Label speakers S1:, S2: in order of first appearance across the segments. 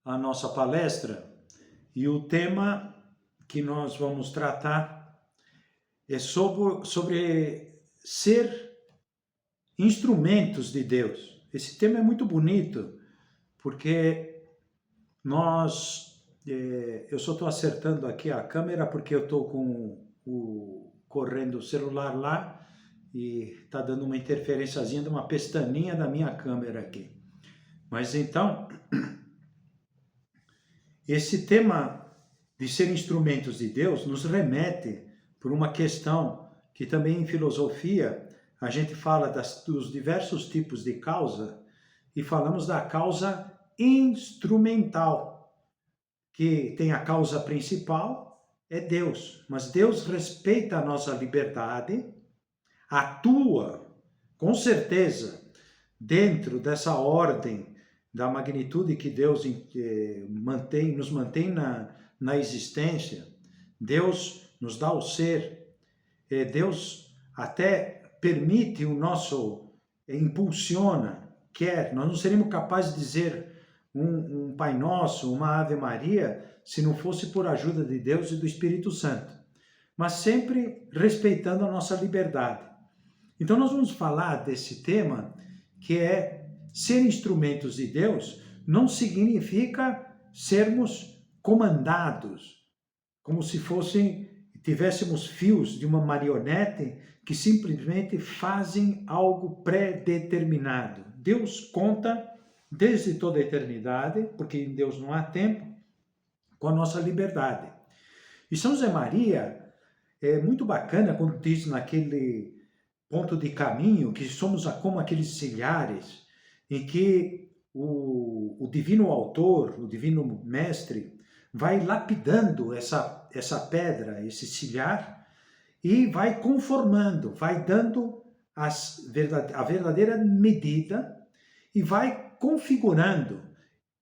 S1: a nossa palestra e o tema que nós vamos tratar é sobre ser instrumentos de Deus. Esse tema é muito bonito porque eu só estou acertando aqui a câmera porque eu estou correndo o celular lá e está dando uma interferênciazinha de uma pestaninha da minha câmera aqui. Mas então, esse tema de ser instrumentos de Deus nos remete por uma questão que também em filosofia a gente fala dos diversos tipos de causa e falamos da causa instrumental, que tem a causa principal, é Deus. Mas Deus respeita a nossa liberdade, atua, com certeza, dentro dessa ordem da magnitude que Deus nos mantém na existência. Deus nos dá o ser. Deus até permite impulsiona, quer. Nós não seríamos capazes de dizer um Pai Nosso, uma Ave Maria, se não fosse por ajuda de Deus e do Espírito Santo. Mas sempre respeitando a nossa liberdade. Então nós vamos falar desse tema que é ser instrumentos de Deus não significa sermos comandados, como se tivéssemos fios de uma marionete que simplesmente fazem algo pré-determinado. Deus conta desde toda a eternidade, porque em Deus não há tempo, com a nossa liberdade. E São José Maria é muito bacana quando diz naquele ponto de caminho que somos como aqueles silhares em que o divino autor, o divino mestre, vai lapidando essa pedra, esse silhar, e vai conformando, vai dando a verdadeira medida e vai configurando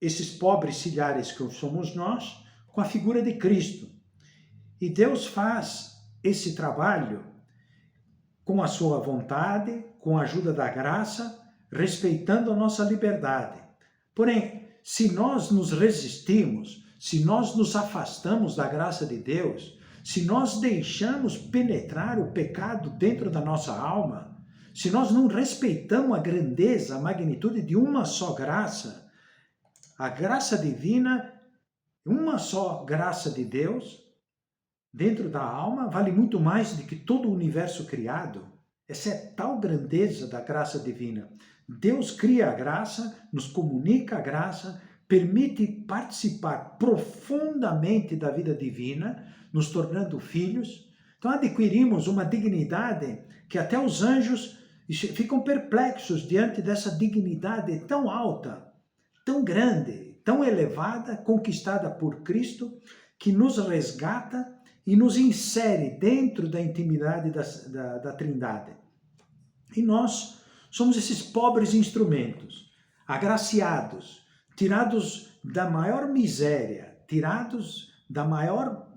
S1: esses pobres silhares que somos nós com a figura de Cristo. E Deus faz esse trabalho com a sua vontade, com a ajuda da graça, respeitando a nossa liberdade. Porém, se nós nos resistimos, se nós nos afastamos da graça de Deus, se nós deixamos penetrar o pecado dentro da nossa alma, se nós não respeitamos a grandeza, a magnitude de uma só graça, a graça divina, uma só graça de Deus, dentro da alma, vale muito mais do que todo o universo criado. Essa é tal grandeza da graça divina. Deus cria a graça, nos comunica a graça, permite participar profundamente da vida divina, nos tornando filhos. Então adquirimos uma dignidade que até os anjos ficam perplexos diante dessa dignidade tão alta, tão grande, tão elevada, conquistada por Cristo, que nos resgata e nos insere dentro da intimidade da Trindade. E nós somos esses pobres instrumentos, agraciados, tirados da maior miséria, tirados da maior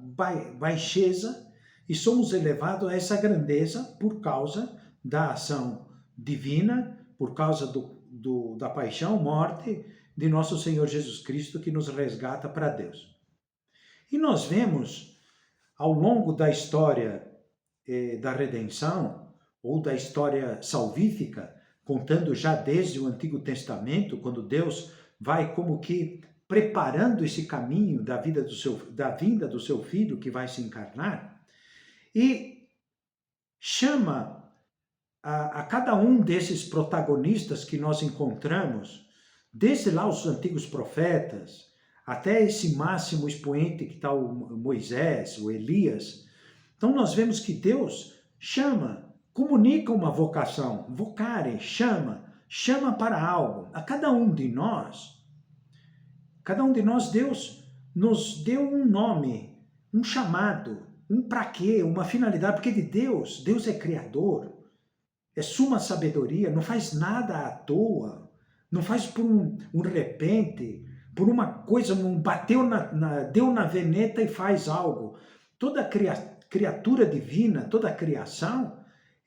S1: baixeza, e somos elevados a essa grandeza por causa da ação divina, por causa da paixão, morte de nosso Senhor Jesus Cristo, que nos resgata para Deus. E nós vemos ao longo da história da redenção, ou da história salvífica, contando já desde o Antigo Testamento, quando Deus vai como que preparando esse caminho da vinda do seu Filho que vai se encarnar, e chama a cada um desses protagonistas que nós encontramos, desde lá os antigos profetas, até esse máximo expoente que está o Moisés, o Elias. Então nós vemos que Deus chama, comunica uma vocação, vocare, chama para algo. A cada um de nós, Deus nos deu um nome, um chamado, um para quê, uma finalidade, porque Deus é criador, é suma sabedoria, não faz nada à toa, não faz por um repente, por uma coisa, deu na veneta e faz algo. Toda criatura divina, toda a criação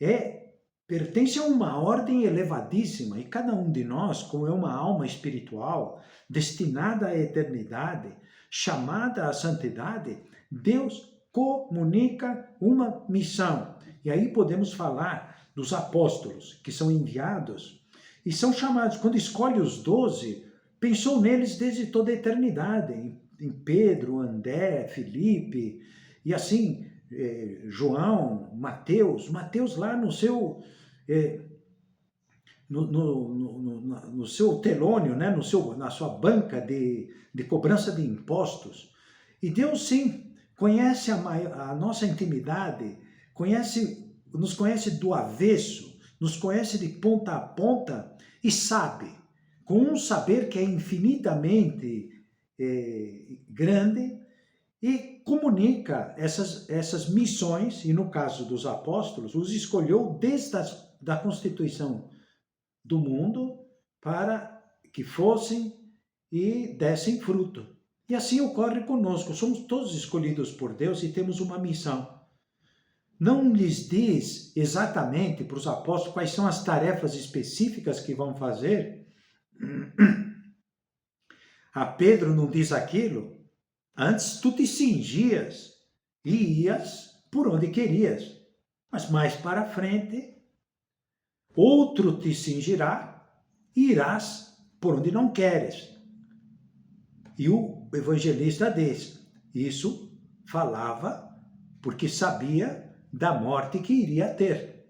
S1: é pertence a uma ordem elevadíssima e cada um de nós, como é uma alma espiritual, destinada à eternidade, chamada à santidade, Deus comunica uma missão. E aí podemos falar dos apóstolos que são enviados e são chamados, quando escolhe os 12, pensou neles desde toda a eternidade, em Pedro, André, Filipe, e assim, João, Mateus lá no seu, no seu telônio, né? Na sua banca de cobrança de impostos. E Deus sim conhece a nossa intimidade, nos conhece do avesso, nos conhece de ponta a ponta e sabe, com um saber que é infinitamente grande, e comunica essas missões, e no caso dos apóstolos, os escolheu desde a constituição do mundo para que fossem e dessem fruto. E assim ocorre conosco, somos todos escolhidos por Deus e temos uma missão. Não lhes diz exatamente para os apóstolos quais são as tarefas específicas que vão fazer. A Pedro não diz aquilo. Antes tu te cingias e ias por onde querias. Mas mais para frente, outro te cingirá e irás por onde não queres. E o evangelista diz, isso falava porque sabia da morte que iria ter.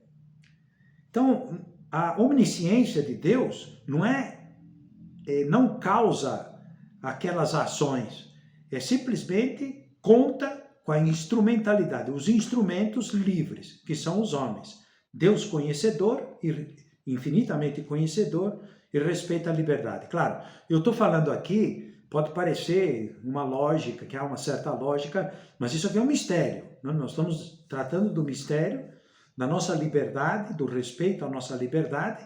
S1: Então, a onisciência de Deus não causa aquelas ações, simplesmente conta com a instrumentalidade, os instrumentos livres, que são os homens. Deus conhecedor, infinitamente conhecedor, e respeita a liberdade. Claro, eu estou falando aqui, pode parecer uma lógica, que há uma certa lógica, mas isso aqui é um mistério. Nós estamos tratando do mistério da nossa liberdade, do respeito à nossa liberdade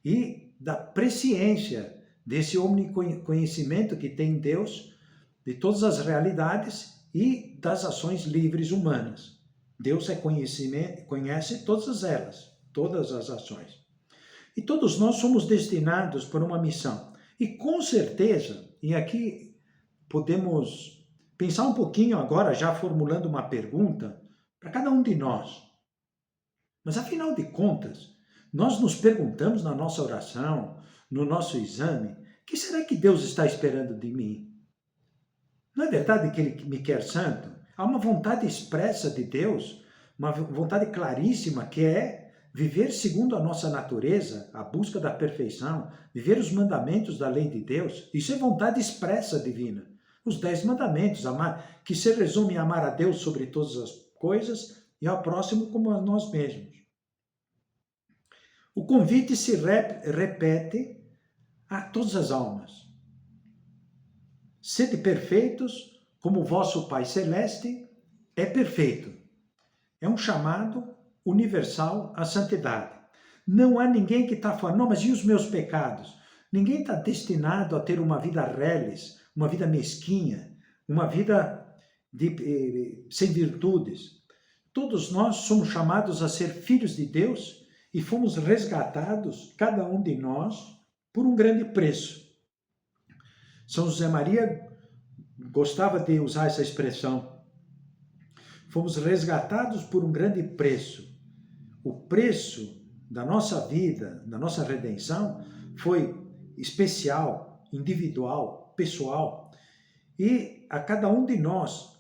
S1: e da presciência desse omniconhecimento que tem Deus de todas as realidades e das ações livres humanas. Deus conhece todas elas, todas as ações. E todos nós somos destinados por uma missão. E com certeza, e aqui podemos pensar um pouquinho agora, já formulando uma pergunta para cada um de nós. Mas afinal de contas, nós nos perguntamos na nossa oração, no nosso exame, o que será que Deus está esperando de mim? Não é verdade que Ele me quer santo? Há uma vontade expressa de Deus, uma vontade claríssima que é viver segundo a nossa natureza, a busca da perfeição, viver os mandamentos da lei de Deus. Isso é vontade expressa divina. Os 10 mandamentos, que se resume a amar a Deus sobre todas as coisas e ao próximo como a nós mesmos. O convite se repete a todas as almas. Sede perfeitos, como o vosso Pai Celeste é perfeito. É um chamado universal à santidade. Não há ninguém que está falando, não, mas e os meus pecados? Ninguém está destinado a ter uma vida reles, uma vida mesquinha, uma vida sem virtudes. Todos nós somos chamados a ser filhos de Deus e fomos resgatados, cada um de nós, por um grande preço. São José Maria gostava de usar essa expressão. Fomos resgatados por um grande preço. O preço da nossa vida, da nossa redenção, foi especial, individual, pessoal. E a cada um de nós,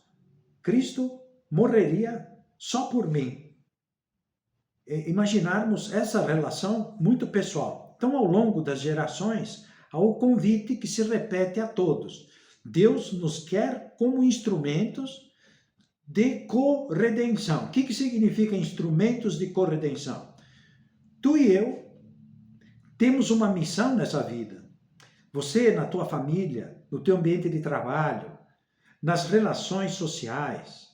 S1: Cristo morreria só por mim. Imaginarmos essa relação muito pessoal. Então, ao longo das gerações, há o convite que se repete a todos. Deus nos quer como instrumentos de corredenção. O que significa instrumentos de corredenção? Tu e eu temos uma missão nessa vida. Você, na tua família, no teu ambiente de trabalho, nas relações sociais,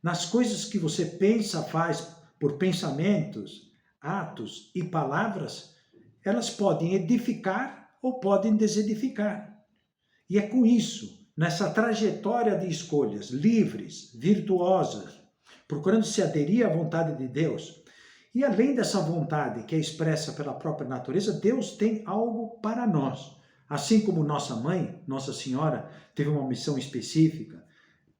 S1: nas coisas que você pensa, faz por pensamentos, atos e palavras, elas podem edificar ou podem desedificar. E é com isso, nessa trajetória de escolhas livres, virtuosas, procurando se aderir à vontade de Deus E além dessa vontade que é expressa pela própria natureza, Deus tem algo para nós. Assim como nossa mãe, Nossa Senhora, teve uma missão específica,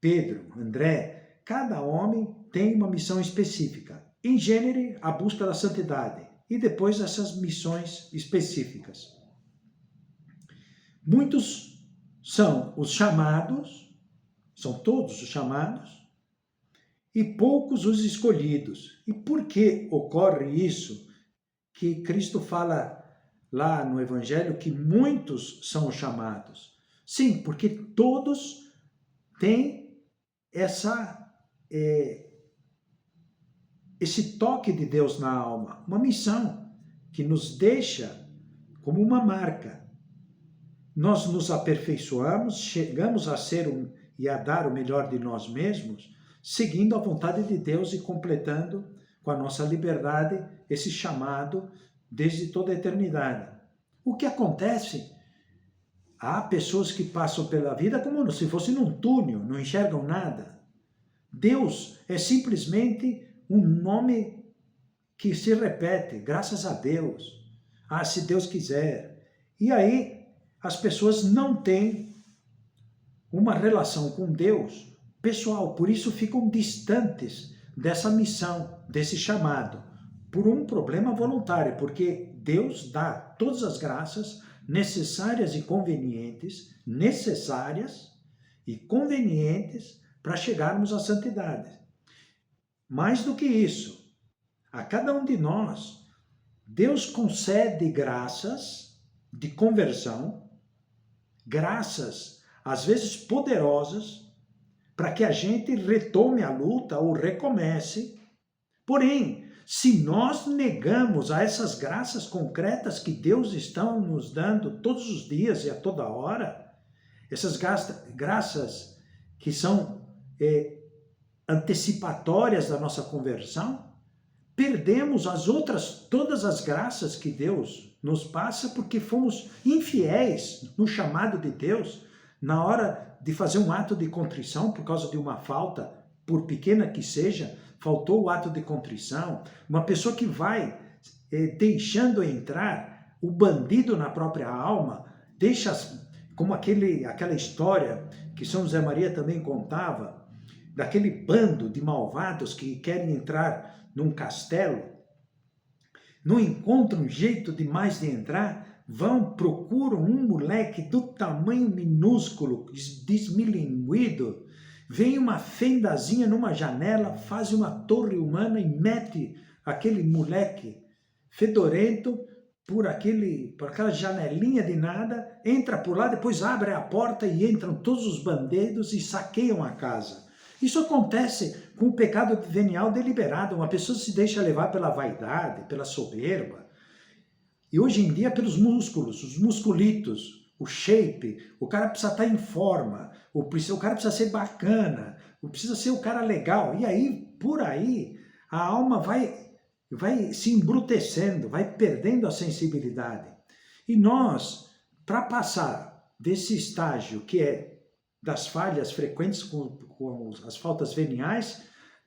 S1: Pedro, André, cada homem tem uma missão específica. Em gênero, a busca da santidade e depois essas missões específicas. Muitos são os chamados, são todos os chamados, e poucos os escolhidos. E por que ocorre isso? Que Cristo fala lá no Evangelho que muitos são os chamados. Sim, porque todos têm esse toque de Deus na alma, uma missão que nos deixa como uma marca. Nós nos aperfeiçoamos, chegamos a ser e a dar o melhor de nós mesmos, seguindo a vontade de Deus e completando com a nossa liberdade esse chamado desde toda a eternidade. O que acontece? Há pessoas que passam pela vida como se fosse num túnel, não enxergam nada. Deus é simplesmente um nome que se repete, graças a Deus. Ah, se Deus quiser. E aí as pessoas não têm uma relação com Deus pessoal, por isso ficam distantes dessa missão, desse chamado, por um problema voluntário, porque Deus dá todas as graças necessárias e convenientes, para chegarmos à santidade. Mais do que isso, a cada um de nós, Deus concede graças de conversão, graças às vezes poderosas, para que a gente retome a luta ou recomece. Porém, se nós negamos a essas graças concretas que Deus está nos dando todos os dias e a toda hora, essas graças que são antecipatórias da nossa conversão, perdemos todas as graças que Deus nos passa porque fomos infiéis no chamado de Deus na hora de fazer um ato de contrição por causa de uma falta, por pequena que seja, faltou o ato de contrição. Uma pessoa que vai deixando entrar o bandido na própria alma, deixa como aquela história que São José Maria também contava, daquele bando de malvados que querem entrar num castelo, não encontram um jeito demais de entrar, procuram um moleque do tamanho minúsculo, desmilinguido, vem uma fendazinha numa janela, faz uma torre humana e mete aquele moleque fedorento por aquela janelinha de nada, entra por lá, depois abre a porta e entram todos os bandidos e saqueiam a casa. Isso acontece com o pecado venial deliberado. Uma pessoa se deixa levar pela vaidade, pela soberba. E hoje em dia pelos músculos, os musculitos, o shape, o cara precisa estar em forma, o cara precisa ser bacana, precisa ser o cara legal. E aí, por aí, a alma vai se embrutecendo, vai perdendo a sensibilidade. E nós, para passar desse estágio que é das falhas frequentes com as faltas veniais,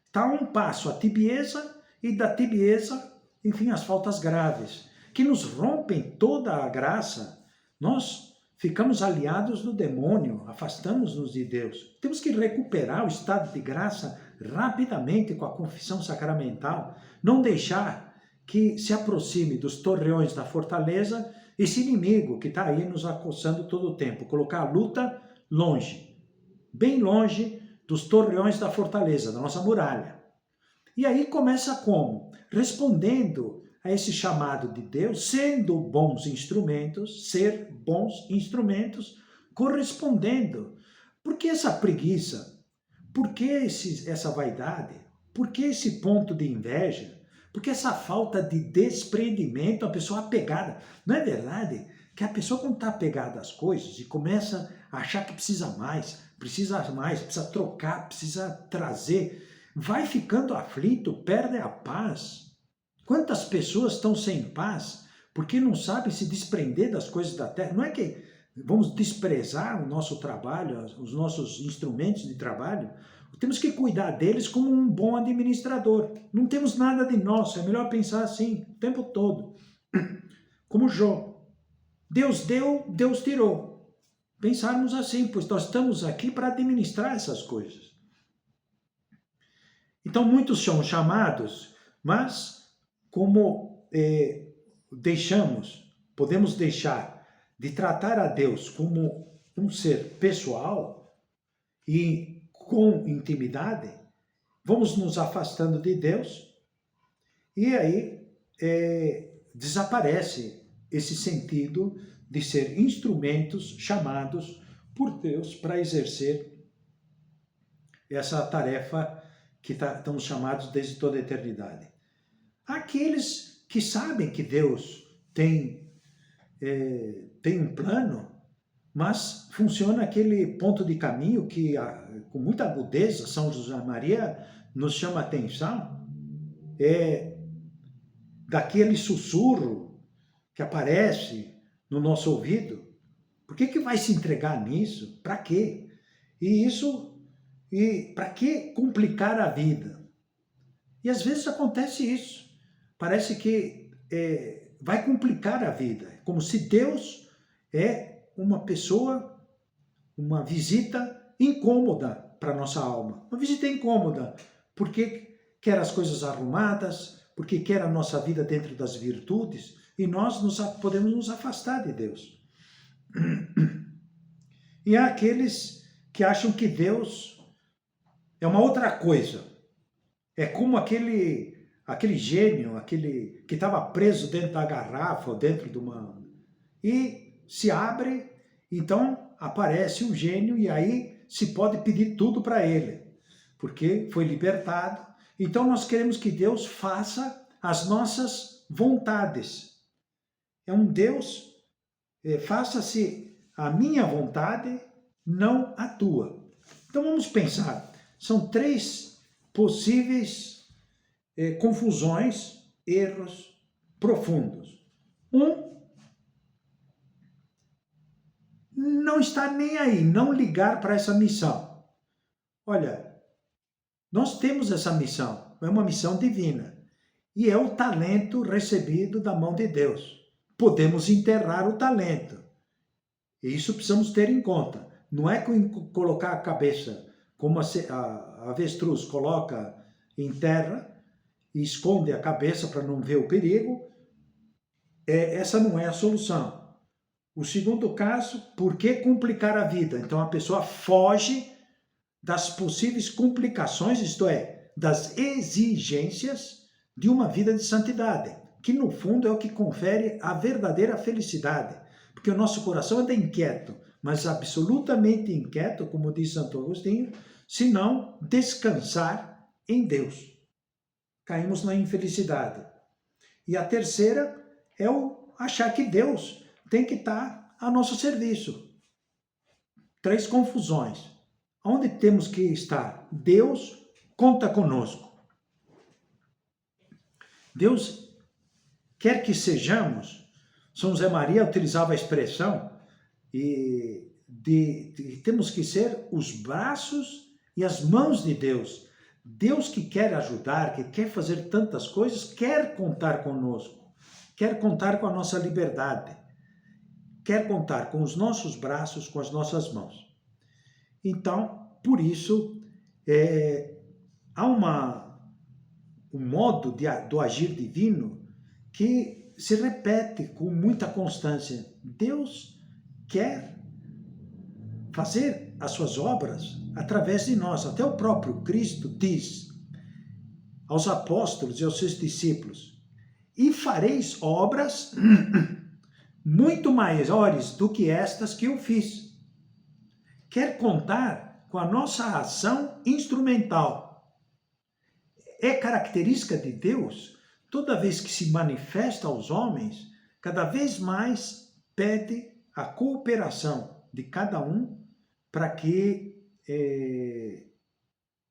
S1: está um passo a tibieza e da tibieza, enfim, as faltas graves, que nos rompem toda a graça. Nós ficamos aliados do demônio, afastamos-nos de Deus. Temos que recuperar o estado de graça rapidamente com a confissão sacramental, não deixar que se aproxime dos torreões da fortaleza esse inimigo que está aí nos acossando todo o tempo, colocar a luta longe, bem longe dos torreões da fortaleza, da nossa muralha. E aí começa como? Respondendo a esse chamado de Deus, sendo bons instrumentos, ser bons instrumentos, correspondendo. Por que essa preguiça? Por que essa vaidade? Por que esse ponto de inveja? Por que essa falta de desprendimento, a pessoa apegada? Não é verdade que a pessoa, quando está apegada às coisas e começa a achar que precisa mais, precisa trocar, precisa trazer, vai ficando aflito, perde a paz. Quantas pessoas estão sem paz porque não sabem se desprender das coisas da terra? Não é que vamos desprezar o nosso trabalho, os nossos instrumentos de trabalho? Temos que cuidar deles como um bom administrador. Não temos nada de nosso, é melhor pensar assim o tempo todo. Como Jó. Deus deu, Deus tirou. Pensarmos assim, pois nós estamos aqui para administrar essas coisas. Então, muitos são chamados, mas como podemos deixar de tratar a Deus como um ser pessoal e com intimidade, vamos nos afastando de Deus e aí desaparece esse sentido de ser instrumentos chamados por Deus para exercer essa tarefa que estamos chamados desde toda a eternidade. Aqueles que sabem que Deus tem um plano, mas funciona aquele ponto de caminho que, com muita agudeza, São José Maria nos chama a atenção, daquele sussurro que aparece no nosso ouvido. Por que vai se entregar nisso? Para quê? E para que complicar a vida? E às vezes acontece isso. Parece que vai complicar a vida. Como se Deus é uma pessoa, uma visita incômoda para a nossa alma. Uma visita incômoda, porque quer as coisas arrumadas, porque quer a nossa vida dentro das virtudes, e nós podemos nos afastar de Deus. E há aqueles que acham que Deus é uma outra coisa. É como aquele gênio, aquele que estava preso dentro da garrafa, ou dentro de uma... E se abre, então aparece um gênio e aí se pode pedir tudo para ele, porque foi libertado. Então nós queremos que Deus faça as nossas vontades. É um Deus, faça-se a minha vontade, não a tua. Então vamos pensar, são 3 possíveis confusões, erros profundos. Não está nem aí, não ligar para essa missão. Olha, nós temos essa missão, é uma missão divina, e é o talento recebido da mão de Deus. Podemos enterrar o talento, e isso precisamos ter em conta. Não é colocar a cabeça, como a avestruz coloca em terra, e esconde a cabeça para não ver o perigo. Essa não é a solução. O segundo caso, por que complicar a vida? Então a pessoa foge das possíveis complicações, isto é, das exigências de uma vida de santidade, que no fundo é o que confere a verdadeira felicidade, porque o nosso coração anda inquieto, mas absolutamente inquieto, como diz Santo Agostinho, se não descansar em Deus. Caímos na infelicidade. E a terceira é o achar que Deus tem que estar a nosso serviço. 3 confusões. Onde temos que estar? Deus conta conosco. Deus quer que sejamos. São José Maria utilizava a expressão temos que ser os braços e as mãos de Deus. Deus que quer ajudar, que quer fazer tantas coisas, quer contar conosco, quer contar com a nossa liberdade, quer contar com os nossos braços, com as nossas mãos. Então, por isso, há um modo do agir divino que se repete com muita constância. Deus quer fazer as suas obras através de nós. Até o próprio Cristo diz aos apóstolos e aos seus discípulos: e fareis obras muito maiores do que estas que eu fiz. Quer contar com a nossa ação instrumental. É característica de Deus, toda vez que se manifesta aos homens, cada vez mais pede a cooperação de cada um para que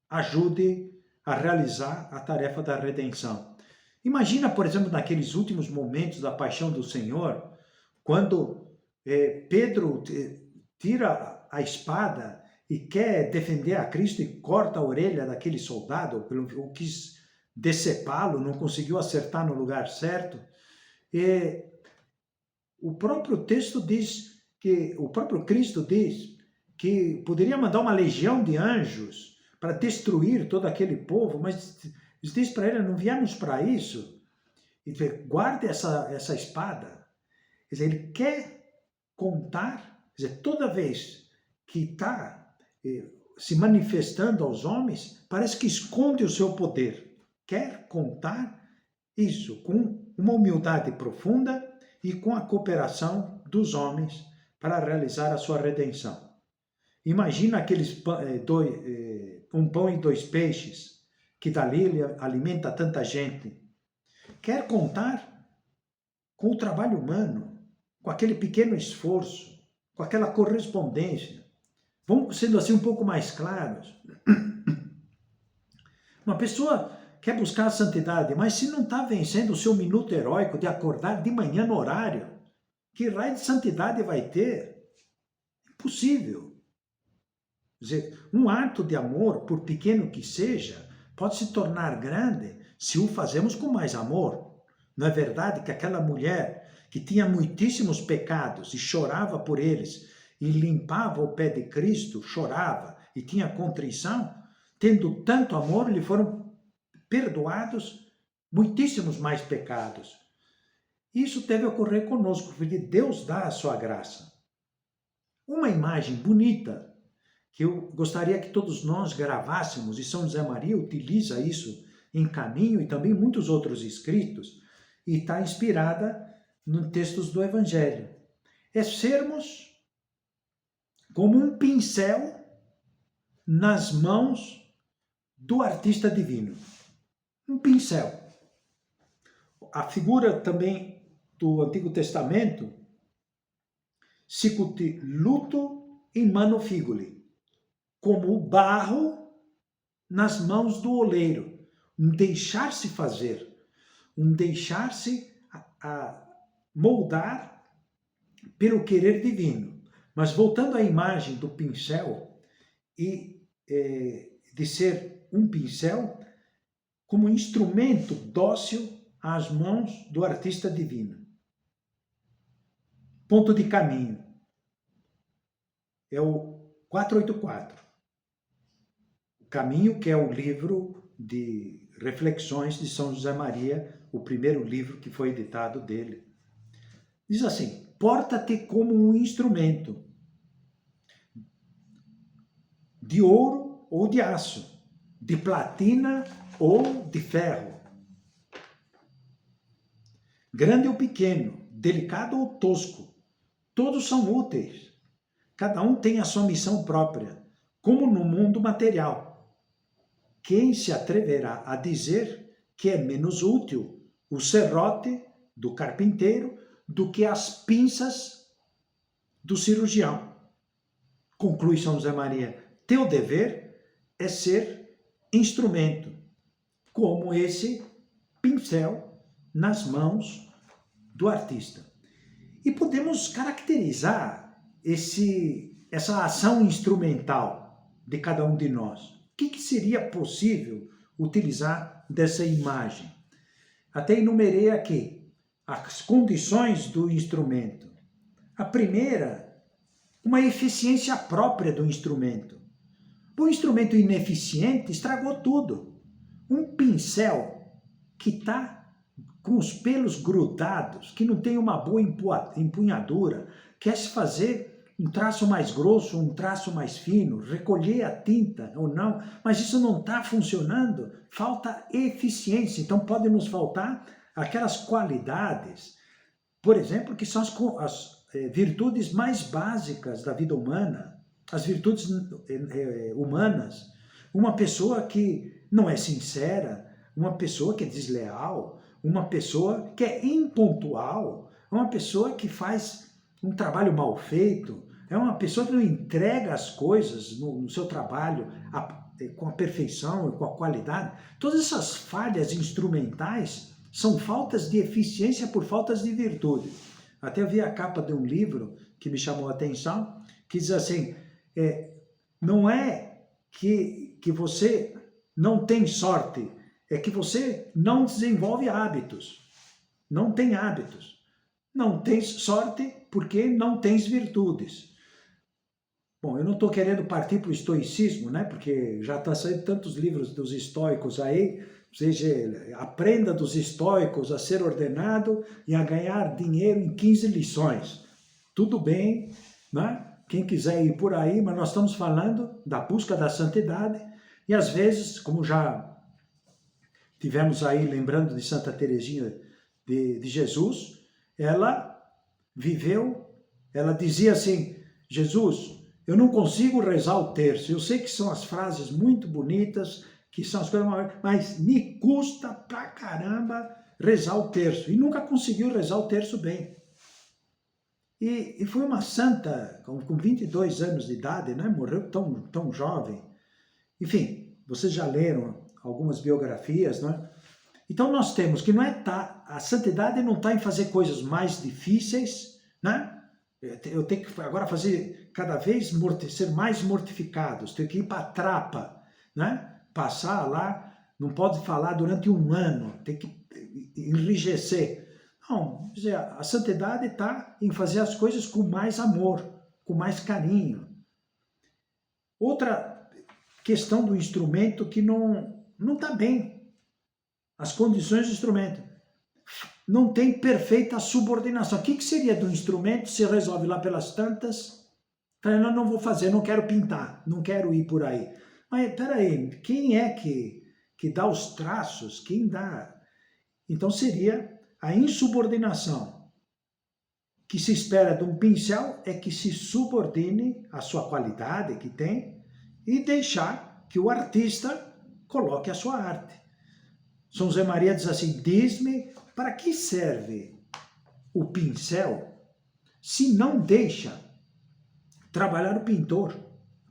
S1: ajude a realizar a tarefa da redenção. Imagina, por exemplo, naqueles últimos momentos da paixão do Senhor, quando Pedro tira a espada e quer defender a Cristo e corta a orelha daquele soldado, ou quis decepá-lo, não conseguiu acertar no lugar certo. E o próprio texto diz que, o próprio Cristo diz que poderia mandar uma legião de anjos para destruir todo aquele povo, mas diz para ele, não viemos para isso. E diz, guarde essa espada. Quer dizer, ele quer contar, quer dizer, toda vez que está se manifestando aos homens, parece que esconde o seu poder. Quer contar isso com uma humildade profunda e com a cooperação dos homens para realizar a sua redenção. Imagina aqueles um pão e 2 peixes, que dali ele alimenta tanta gente. Quer contar com o trabalho humano, com aquele pequeno esforço, com aquela correspondência. Vamos sendo assim um pouco mais claros. Uma pessoa quer buscar a santidade, mas se não está vencendo o seu minuto heróico de acordar de manhã no horário, que raio de santidade vai ter? Impossível. Quer dizer, um ato de amor, por pequeno que seja, pode se tornar grande se o fazemos com mais amor. Não é verdade que aquela mulher que tinha muitíssimos pecados e chorava por eles e limpava o pé de Cristo, chorava e tinha contrição, tendo tanto amor, lhe foram perdoados muitíssimos mais pecados. Isso deve ocorrer conosco, porque Deus dá a sua graça. Uma imagem bonita que eu gostaria que todos nós gravássemos, e São José Maria utiliza isso em Caminho e também muitos outros escritos, e está inspirada nos textos do Evangelho. É sermos como um pincel nas mãos do artista divino. Um pincel. A figura também do Antigo Testamento, sicut luto in mano figuli, como o barro nas mãos do oleiro, um deixar-se fazer, um deixar-se moldar pelo querer divino. Mas voltando à imagem do pincel, e de ser um pincel como instrumento dócil às mãos do artista divino. Ponto de caminho. É o 484. O Caminho, que é o livro de reflexões de São José Maria, o primeiro livro que foi editado dele. Diz assim, porta-te como um instrumento de ouro ou de aço, de platina ou de ferro, grande ou pequeno, delicado ou tosco, todos são úteis. Cada um tem a sua missão própria, como no mundo material. Quem se atreverá a dizer que é menos útil o serrote do carpinteiro do que as pinças do cirurgião? Conclui São José Maria, teu dever é ser instrumento, como esse pincel nas mãos do artista. E podemos caracterizar essa ação instrumental de cada um de nós. O que seria possível utilizar dessa imagem? Até enumerei aqui as condições do instrumento. A primeira, uma eficiência própria do instrumento. Um instrumento ineficiente estragou tudo. Um pincel que está com os pelos grudados, que não tem uma boa empunhadura, quer se fazer um traço mais grosso, um traço mais fino, recolher a tinta ou não, mas isso não está funcionando, falta eficiência. Então pode nos faltar aquelas qualidades, por exemplo, que são as virtudes mais básicas da vida humana, as virtudes humanas. Uma pessoa que não é sincera, uma pessoa que é desleal, uma pessoa que é impontual, uma pessoa que faz um trabalho mal feito, é uma pessoa que não entrega as coisas no seu trabalho com a perfeição e com a qualidade. Todas essas falhas instrumentais são faltas de eficiência por faltas de virtude. Até eu vi a capa de um livro que me chamou a atenção, que diz assim, não é que você não tem sorte, é que você não desenvolve hábitos, não tem hábitos. Não tens sorte porque não tens virtudes. Bom, eu não estou querendo partir para o estoicismo, né? Porque já está saindo tantos livros dos estoicos aí, seja, aprenda dos estoicos a ser ordenado e a ganhar dinheiro em 15 lições. Tudo bem, né? Quem quiser ir por aí, mas nós estamos falando da busca da santidade e às vezes, como já tivemos aí, lembrando de Santa Teresinha de Jesus, ela viveu, ela dizia assim, Jesus, eu não consigo rezar o terço, eu sei que são as frases muito bonitas, que são as coisas, mas me custa pra caramba rezar o terço, e nunca conseguiu rezar o terço bem. E foi uma santa, com 22 anos de idade, né? Morreu tão jovem. Enfim, vocês já leram algumas biografias, né? Então nós temos que a santidade não está em fazer coisas mais difíceis, né? Eu tenho que agora fazer cada vez ser mais mortificados, tenho que ir para a trapa, né? Passar lá, não pode falar durante um ano, tem que enrijecer. Não, a santidade está em fazer as coisas com mais amor, com mais carinho. Outra questão do instrumento que não está bem. As condições do instrumento. Não tem perfeita subordinação. O que seria do instrumento se resolve lá pelas tantas? Eu não vou fazer, não quero pintar, não quero ir por aí. Mas peraí, quem é que dá os traços? Quem dá? Então seria a insubordinação. O que se espera de um pincel é que se subordine à sua qualidade que tem e deixar que o artista coloque a sua arte. São José Maria diz assim, diz-me para que serve o pincel se não deixa trabalhar o pintor?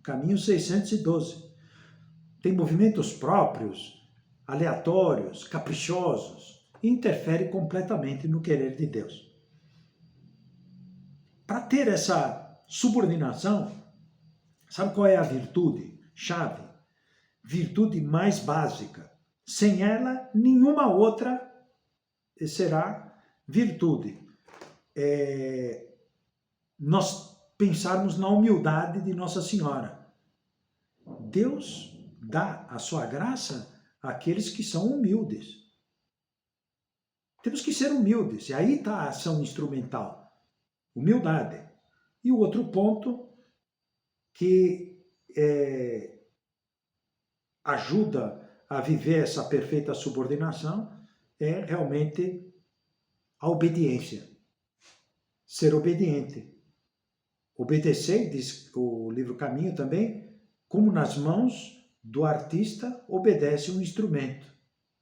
S1: Caminho 612. Tem movimentos próprios, aleatórios, caprichosos, e interfere completamente no querer de Deus. Para ter essa subordinação, sabe qual é a virtude? Chave. Virtude mais básica. Sem ela, nenhuma outra será virtude. Nós pensarmos na humildade de Nossa Senhora. Deus dá a sua graça àqueles que são humildes. Temos que ser humildes, e aí está a ação instrumental. Humildade. E o outro ponto que ajuda a viver essa perfeita subordinação é realmente a obediência. Ser obediente. Obedecer, diz o livro Caminho também, como nas mãos do artista obedece um instrumento.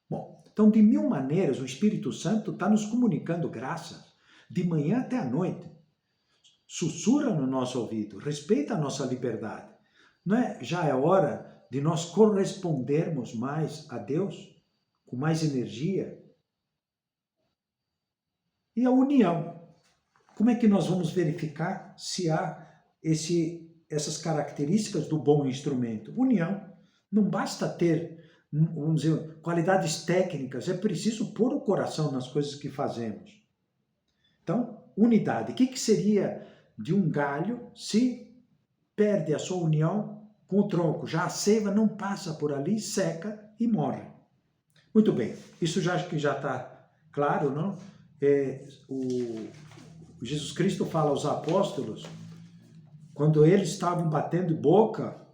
S1: Bom, então de mil maneiras o Espírito Santo está nos comunicando graças, de manhã até à noite. Sussurra no nosso ouvido, respeita a nossa liberdade. Não é? Já é hora de nós correspondermos mais a Deus, com mais energia. E a união. Como é que nós vamos verificar se há essas características do bom instrumento? União. Não basta ter, vamos dizer, qualidades técnicas, é preciso pôr o coração nas coisas que fazemos. Então, unidade. O que seria de um galho se perde a sua união com o tronco? Já a seiva não passa por ali, seca e morre. Muito bem, isso já acho que já está claro, não? O Jesus Cristo fala aos apóstolos, quando eles estavam batendo boca,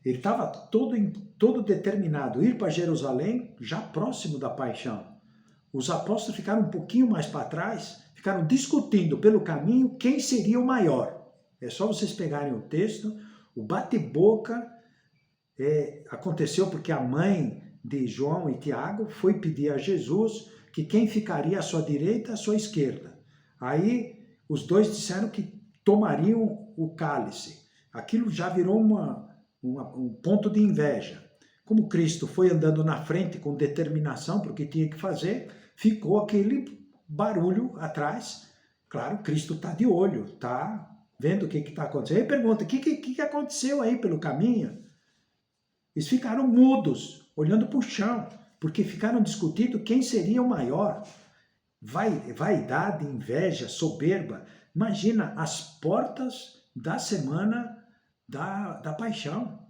S1: ele estava todo determinado, ir para Jerusalém, já próximo da paixão. Os apóstolos ficaram um pouquinho mais para trás, ficaram discutindo pelo caminho quem seria o maior. É só vocês pegarem o texto, o bate-boca aconteceu porque a mãe de João e Tiago foi pedir a Jesus que quem ficaria à sua direita, à sua esquerda. Aí os dois disseram que tomariam o cálice. Aquilo já virou um ponto de inveja. Como Cristo foi andando na frente com determinação para o que tinha que fazer, ficou aquele barulho atrás. Claro, Cristo está de olho, está vendo o que está acontecendo. Aí pergunta, o que aconteceu aí pelo caminho? Eles ficaram mudos, olhando para o chão, porque ficaram discutindo quem seria o maior. Vaidade, inveja, soberba. Imagina, as portas da semana da paixão.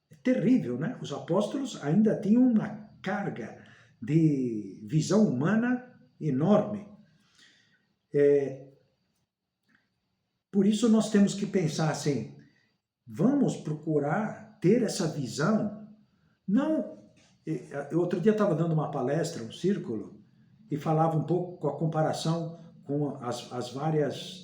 S1: É terrível, né? Os apóstolos ainda tinham uma carga de visão humana enorme. Por isso nós temos que pensar assim, vamos procurar ter essa visão. Não, outro dia estava dando uma palestra, um círculo, e falava um pouco com a comparação com as várias,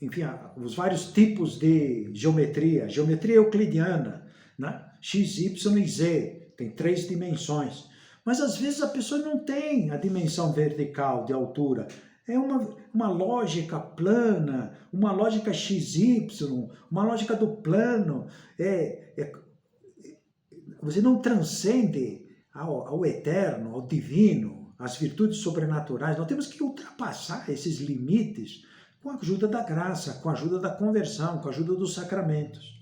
S1: enfim, os vários tipos de geometria euclidiana, né? X, Y e Z, tem 3 dimensões. Mas às vezes a pessoa não tem a dimensão vertical de altura. É uma lógica plana, uma lógica XY, uma lógica do plano. Você não transcende ao eterno, ao divino, às virtudes sobrenaturais. Nós temos que ultrapassar esses limites com a ajuda da graça, com a ajuda da conversão, com a ajuda dos sacramentos.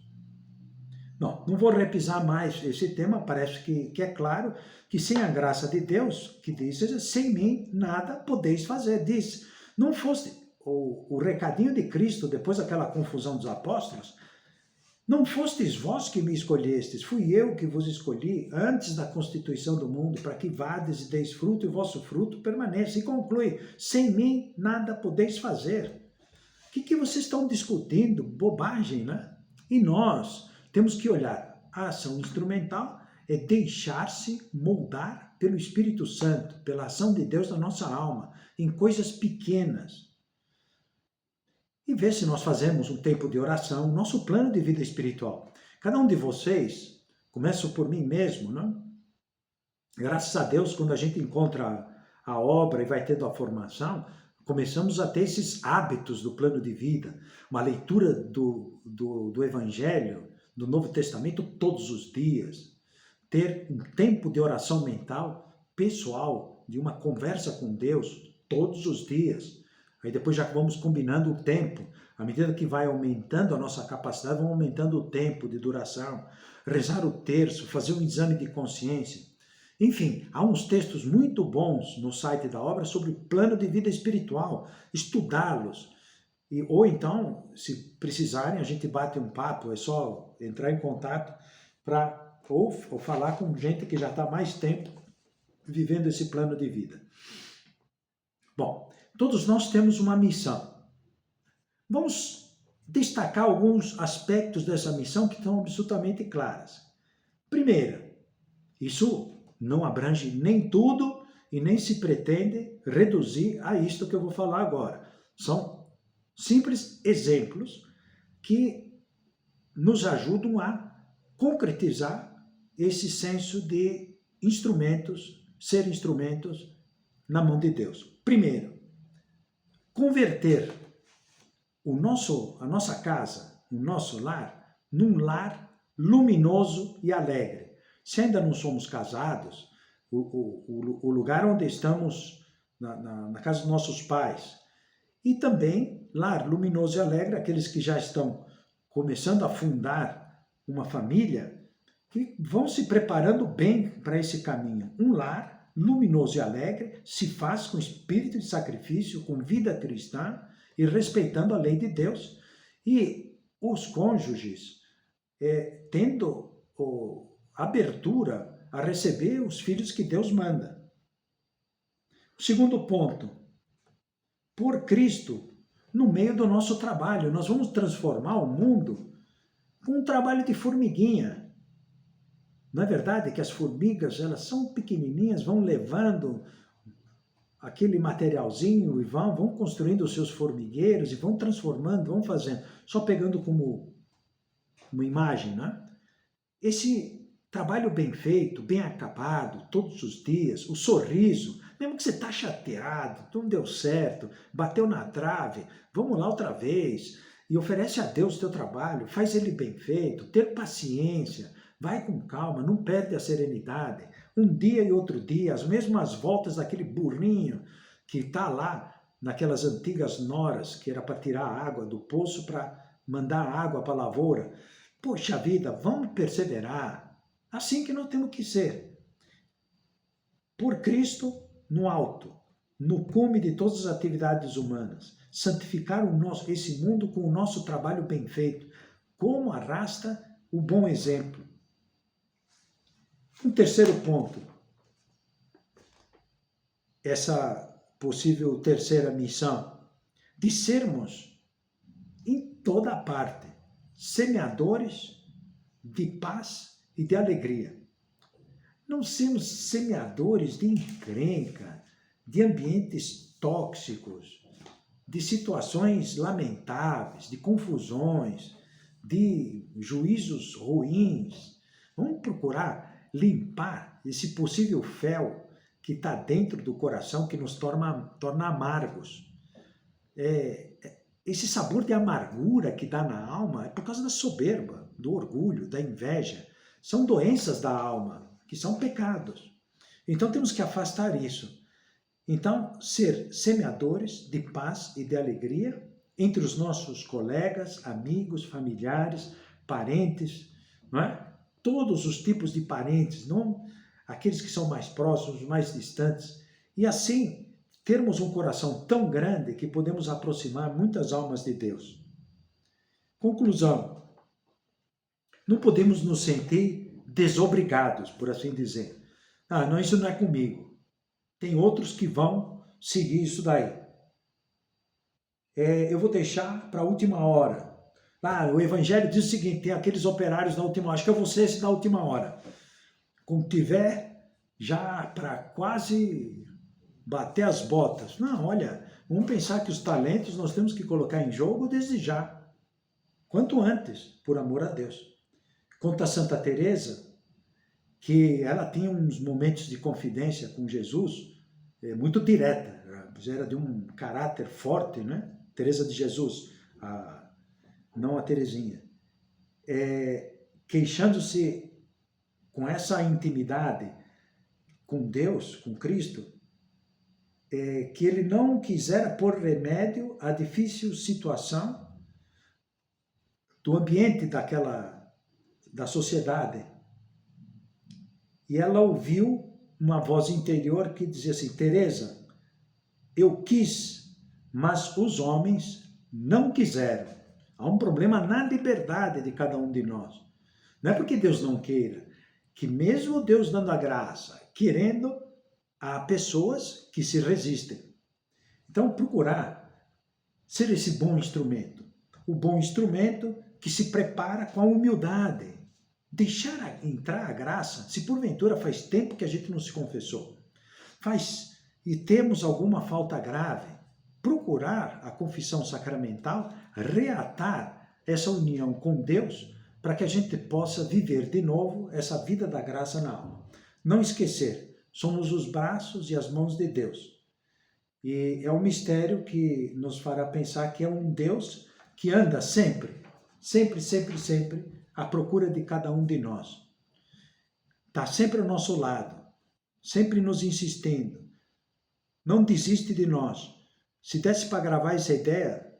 S1: Não vou repisar mais esse tema, parece que é claro que sem a graça de Deus, que diz, sem mim nada podeis fazer, diz. Não fosse o recadinho de Cristo, depois daquela confusão dos apóstolos, não fostes vós que me escolhestes, fui eu que vos escolhi antes da constituição do mundo, para que vades e deis fruto e o vosso fruto permaneça. E conclui, sem mim nada podeis fazer. O que vocês estão discutindo? Bobagem, né? E nós temos que olhar, a ação instrumental é deixar-se moldar pelo Espírito Santo, pela ação de Deus na nossa alma, em coisas pequenas. E ver se nós fazemos um tempo de oração, nosso plano de vida espiritual. Cada um de vocês, começo por mim mesmo, né? Graças a Deus, quando a gente encontra a obra e vai tendo a formação, começamos a ter esses hábitos do plano de vida, uma leitura do Evangelho, do Novo Testamento todos os dias, ter um tempo de oração mental, pessoal, de uma conversa com Deus todos os dias. Aí depois já vamos combinando o tempo, à medida que vai aumentando a nossa capacidade, vamos aumentando o tempo de duração, rezar o terço, fazer um exame de consciência. Enfim, há uns textos muito bons no site da obra sobre o plano de vida espiritual, estudá-los. Ou então, se precisarem, a gente bate um papo, é só entrar em contato ou falar com gente que já está há mais tempo vivendo esse plano de vida. Bom, todos nós temos uma missão. Vamos destacar alguns aspectos dessa missão que estão absolutamente claras. Primeiro, isso não abrange nem tudo e nem se pretende reduzir a isto que eu vou falar agora. São simples exemplos que nos ajudam a concretizar esse senso de ser instrumentos na mão de Deus. Primeiro, converter a nossa casa, o nosso lar, num lar luminoso e alegre. Se ainda não somos casados, o lugar onde estamos, na casa dos nossos pais, e também lar luminoso e alegre, aqueles que já estão começando a fundar uma família, que vão se preparando bem para esse caminho. Um lar luminoso e alegre se faz com espírito de sacrifício, com vida cristã e respeitando a lei de Deus. E os cônjuges tendo abertura a receber os filhos que Deus manda. O segundo ponto, por Cristo no meio do nosso trabalho. Nós vamos transformar o mundo com um trabalho de formiguinha. Não é verdade que as formigas, elas são pequenininhas, vão levando aquele materialzinho e vão construindo os seus formigueiros e vão transformando, vão fazendo, só pegando como uma imagem, né? Esse trabalho bem feito, bem acabado, todos os dias, o sorriso, mesmo que você está chateado, não deu certo, bateu na trave, vamos lá outra vez, e oferece a Deus o teu trabalho, faz ele bem feito, ter paciência, vai com calma, não perde a serenidade. Um dia e outro dia, as mesmas voltas daquele burrinho que está lá naquelas antigas noras, que era para tirar a água do poço para mandar água para a lavoura. Poxa vida, vamos perseverar. Assim que nós temos que ser. Por Cristo no alto, no cume de todas as atividades humanas, santificar esse mundo com o nosso trabalho bem feito, como arrasta o bom exemplo. Um terceiro ponto, essa possível terceira missão, de sermos em toda parte semeadores de paz e de alegria. Não sermos semeadores de encrenca, de ambientes tóxicos, de situações lamentáveis, de confusões, de juízos ruins. Vamos procurar limpar esse possível fel que está dentro do coração, que nos torna amargos. Esse sabor de amargura que dá na alma é por causa da soberba, do orgulho, da inveja. São doenças da alma, que são pecados. Então temos que afastar isso. Então, ser semeadores de paz e de alegria entre os nossos colegas, amigos, familiares, parentes, não é? Todos os tipos de parentes, não aqueles que são mais próximos, mais distantes. E assim, termos um coração tão grande que podemos aproximar muitas almas de Deus. Conclusão. Não podemos nos sentir desobrigados, por assim dizer. Não, isso não é comigo. Tem outros que vão seguir isso daí. Eu vou deixar para a última hora. O Evangelho diz o seguinte, tem aqueles operários da última hora, acho que eu vou ser esse da última hora. Quando tiver já para quase bater as botas. Não, olha, vamos pensar que os talentos nós temos que colocar em jogo desde já. Quanto antes, por amor a Deus. Quanto a Santa Teresa, que ela tinha uns momentos de confidência com Jesus muito direta, era de um caráter forte, né? Teresa de Jesus, não a Teresinha, queixando-se com essa intimidade com Deus, com Cristo, que ele não quisera pôr remédio à difícil situação do ambiente da sociedade. E ela ouviu uma voz interior que dizia assim, Teresa, eu quis, mas os homens não quiseram. Há um problema na liberdade de cada um de nós. Não é porque Deus não queira, que mesmo Deus dando a graça, querendo, há pessoas que se resistem. Então, procurar ser esse bom instrumento. O bom instrumento que se prepara com a humildade. Deixar entrar a graça, se porventura faz tempo que a gente não se confessou, e temos alguma falta grave, procurar a confissão sacramental, reatar essa união com Deus, para que a gente possa viver de novo essa vida da graça na alma. Não esquecer, somos os braços e as mãos de Deus. E é um mistério que nos fará pensar que é um Deus que anda sempre, sempre, sempre, sempre à procura de cada um de nós. Está sempre ao nosso lado, sempre nos insistindo. Não desiste de nós. Se desse para gravar essa ideia,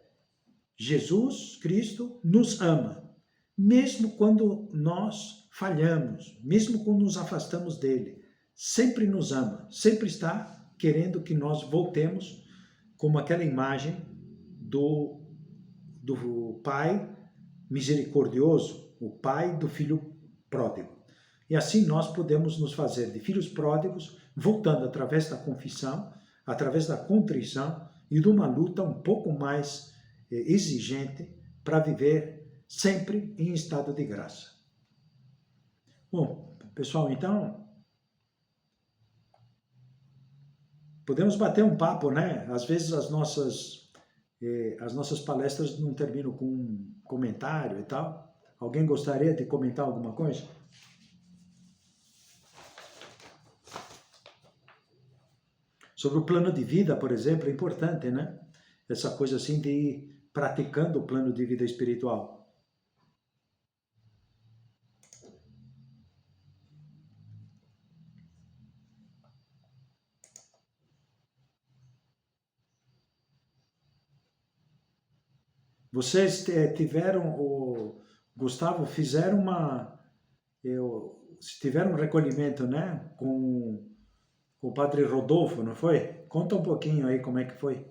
S1: Jesus Cristo nos ama, mesmo quando nós falhamos, mesmo quando nos afastamos dele. Sempre nos ama, sempre está querendo que nós voltemos, como aquela imagem do Pai misericordioso, o Pai do Filho pródigo. E assim nós podemos nos fazer de filhos pródigos, voltando através da confissão, através da contrição e de uma luta um pouco mais exigente para viver sempre em estado de graça. Bom, pessoal, então podemos bater um papo, né? Às vezes as nossas palestras não terminam com um comentário e tal. Alguém gostaria de comentar alguma coisa? Sobre o plano de vida, por exemplo, é importante, né? Essa coisa assim de ir praticando o plano de vida espiritual. Vocês tiveram, Gustavo, fizeram tiveram um recolhimento, né, com o padre Rodolfo, não foi? Conta um pouquinho aí como é que foi.